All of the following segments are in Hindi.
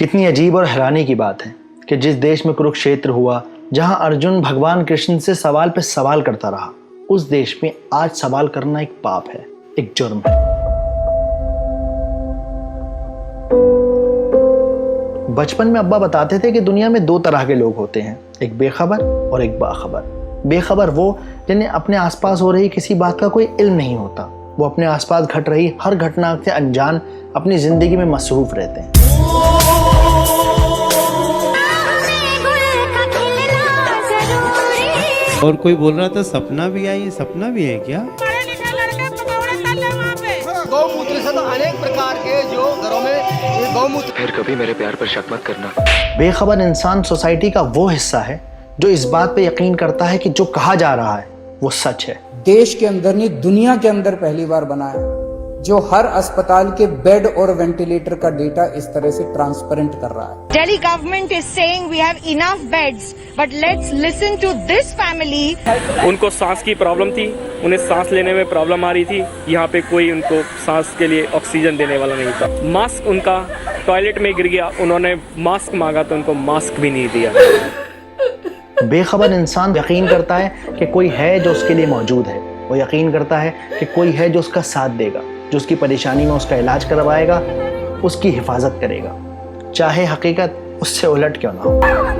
कितनी अजीब और हैरानी की बात है कि जिस देश में कुरुक्षेत्र हुआ, जहां अर्जुन भगवान कृष्ण से सवाल पे सवाल करता रहा, उस देश में आज सवाल करना एक पाप है, एक जुर्म है। बचपन में अब्बा बताते थे कि दुनिया में दो तरह के लोग होते हैं, एक बेखबर और एक बाखबर। बेखबर वो जिन्हें अपने आसपास हो रही किसी बात का कोई इल्म नहीं होता, वो अपने आसपास घट रही हर घटना से अनजान अपनी जिंदगी में मसरूफ रहते हैं। और कोई बोल रहा था सपना भी आई, सपना भी है क्या? गौमूत्र से तो अनेक प्रकार के जो घरों में गौमूत्र। फिर कभी मेरे प्यार पर शक मत करना। बेखबर इंसान सोसाइटी का वो हिस्सा है जो इस बात पे यकीन करता है कि जो कहा जा रहा है वो सच है। देश के अंदर नहीं, दुनिया के अंदर पहली बार बना है जो हर अस्पताल के बेड और वेंटिलेटर का डेटा इस तरह से ट्रांसपेरेंट कर रहा है। Delhi government is saying we have enough beds, but let's listen to this family. उनको सांस की प्रॉब्लम थी, उन्हें सांस लेने में प्रॉब्लम आ रही थी। यहाँ पे कोई उनको सांस के लिए ऑक्सीजन देने वाला नहीं था। मास्क उनका टॉयलेट में गिर गया, उन्होंने मास्क मांगा तो उनको मास्क भी नहीं दिया। बेखबर इंसान यकीन करता है कि कोई है जो उसके लिए मौजूद है। वो यकीन करता है कि कोई है जो उसका साथ देगा, जो उसकी परेशानी में उसका इलाज करवाएगा, उसकी हिफाजत करेगा, चाहे हकीकत उससे उलट क्यों ना हो।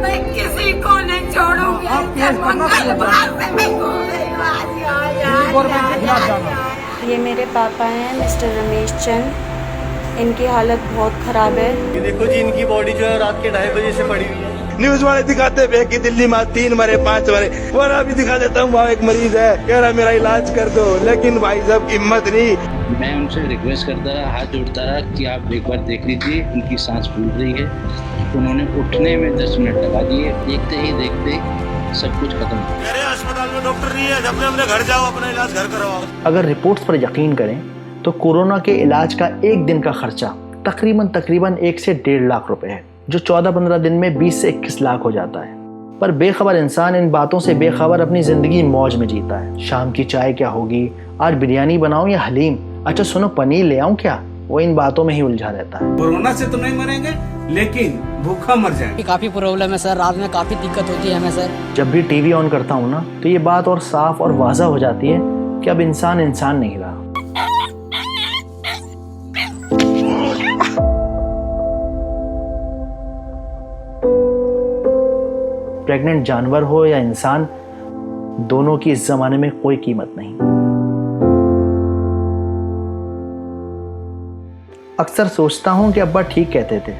मैं किसी को नहीं छोड़ूंगी। ये मेरे पापा हैं मिस्टर रमेश चंद, इनकी हालत बहुत ख़राब है। ये देखो जी, इनकी बॉडी जो है रात के 2:30 बजे से पड़ी हुई है। न्यूज वाले दिखाते हैं कि दिल्ली में 3 मरे 5 मरे, और अभी दिखा देता हूँ वहाँ एक मरीज है, कह रहा मेरा इलाज कर दो, लेकिन भाई साहब हिम्मत नहीं। मैं उनसे रिक्वेस्ट करता रहा, हाथ जोड़ता रहा कि आप एक बार देख लीजिए, उनकी सांस फूल रही है। उन्होंने उठने में 10 मिनट लगा दिए, देखते ही देखते सब कुछ खत्म। मेरे अस्पताल में डॉक्टर नहीं है, अपने घर जाओ, अपना इलाज घर करवाओ। अगर रिपोर्ट्स पर यकीन करें तो कोरोना के इलाज का एक दिन का खर्चा तकरीबन 1 से 1.5 लाख रुपए है, जो 14-15 दिन में 20 से 21 लाख हो जाता है। पर बेखबर इंसान इन बातों से बेखबर अपनी जिंदगी मौज में जीता है। शाम की चाय क्या होगी, आज बिरयानी बनाऊं या हलीम, अच्छा सुनो पनीर ले आऊं क्या, वो इन बातों में ही उलझा रहता है। कोरोना से तो नहीं मरेंगे, लेकिन भूखा मर जाएंगे। काफी प्रॉब्लम है सर, रात में काफी दिक्कत होती है हमें सर। जब भी टीवी ऑन करता हूँ ना, तो ये बात और साफ और वाज़ा हो जाती है कि अब इंसान नहीं रहा। प्रेग्नेंट जानवर हो या इंसान, दोनों की इस जमाने में कोई कीमत नहीं। अक्सर सोचता हूं कि अब्बा ठीक कहते थे,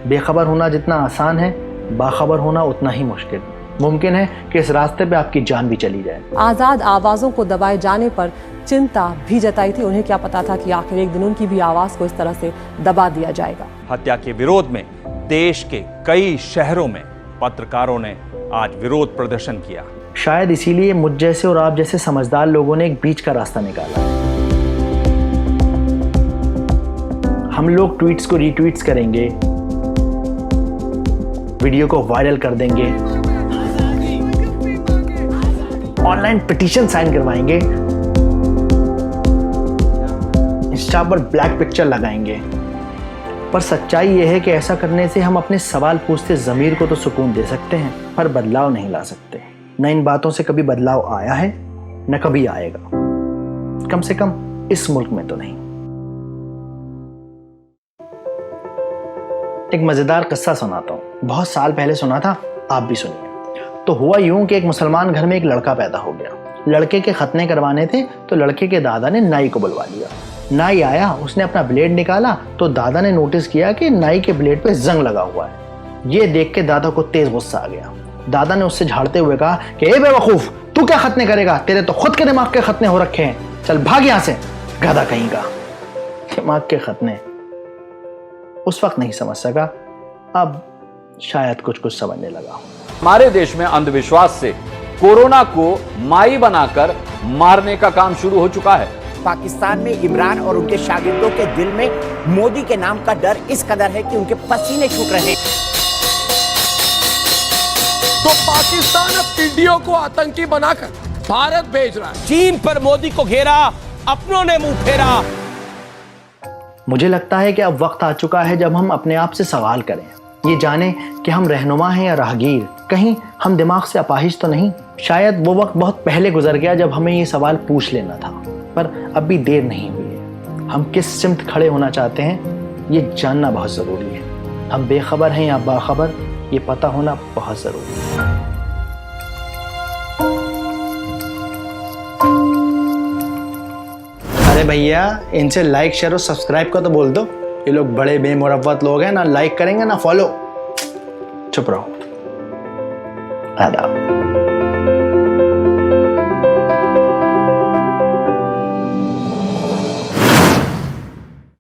बेखबर होना जितना आसान है, बाखबर होना उतना ही मुश्किल। मुमकिन है कि इस रास्ते पे आपकी जान भी चली जाए। आजाद आवाजों को दबाए जाने पर चिंता भी जताई थी। उन्हें क्या पता था कि आखिर एक दिन उनकी भी आवाज को इस तरह से दबा दिया जाएगा। हत्या के विरोध में देश के कई शहरों में पत्रकारों ने आज विरोध प्रदर्शन किया। शायद इसीलिए मुझ जैसे और आप जैसे समझदार लोगों ने एक बीच का रास्ता निकाला। हम लोग ट्वीट्स को रीट्वीट्स करेंगे, वीडियो को वायरल कर देंगे, ऑनलाइन पिटीशन साइन करवाएंगे, इंस्टा पर ब्लैक पिक्चर लगाएंगे। पर सच्चाई यह है कि ऐसा करने से हम अपने सवाल पूछते ज़मीर को तो सुकून दे सकते हैं, पर बदलाव नहीं ला सकते। न इन बातों से कभी बदलाव आया है, न कभी आएगा, कम से कम इस मुल्क में तो नहीं। एक मजेदार किस्सा सुनाता हूं, बहुत साल पहले सुना था, आप भी सुनिए। तो हुआ यूं कि एक मुसलमान घर में एक लड़का पैदा हो गया। लड़के के खतने करवाने थे तो लड़के के दादा ने नाई को बुलवा लिया। नाई आया, उसने अपना ब्लेड निकाला तो दादा ने नोटिस किया कि नाई के ब्लेड पे जंग लगा हुआ है। ये देख के दादा को तेज गुस्सा आ गया। दादा ने उससे झाड़ते हुए कहा कि ए बेवकूफ, तू क्या खतने करेगा, तेरे तो खुद के दिमाग के खतने हो रखे हैं, चल भाग यहां से, गधा कहीं का। दिमाग के खतने उस वक्त नहीं समझ सका, अब शायद कुछ समझने लगा। हमारे देश में अंधविश्वास से कोरोना को माई बनाकर मारने का काम शुरू हो चुका है। पाकिस्तान में इमरान और उनके शागिर्दों के दिल में मोदी के नाम का डर इस कदर है कि उनके पसीने छूट रहे हैं। तो पाकिस्तान अब वीडियो को आतंकी बनाकर भारत भेज रहा है। चीन पर मोदी को घेरा, अपनों ने मुंह फेरा। मुझे लगता है कि अब वक्त आ चुका है जब हम अपने आप से सवाल करें, ये जाने कि हम रहनुमा हैं या राहगीर, कहीं हम दिमाग से अपाहिज तो नहीं। शायद वो वक्त बहुत पहले गुजर गया जब हमें ये सवाल पूछ लेना था, पर अब भी देर नहीं हुई है। हम किस सिमत खड़े होना चाहते हैं ये जानना बहुत ज़रूरी है। हम बेखबर हैं या बाखबर, ये पता होना बहुत ज़रूरी है। अरे भैया, इनसे लाइक शेयर और सब्सक्राइब का तो बोल दो। ये लोग बड़े बेमुरव्वत लोग हैं, ना लाइक करेंगे ना फॉलो। चुप रहो। आदाब।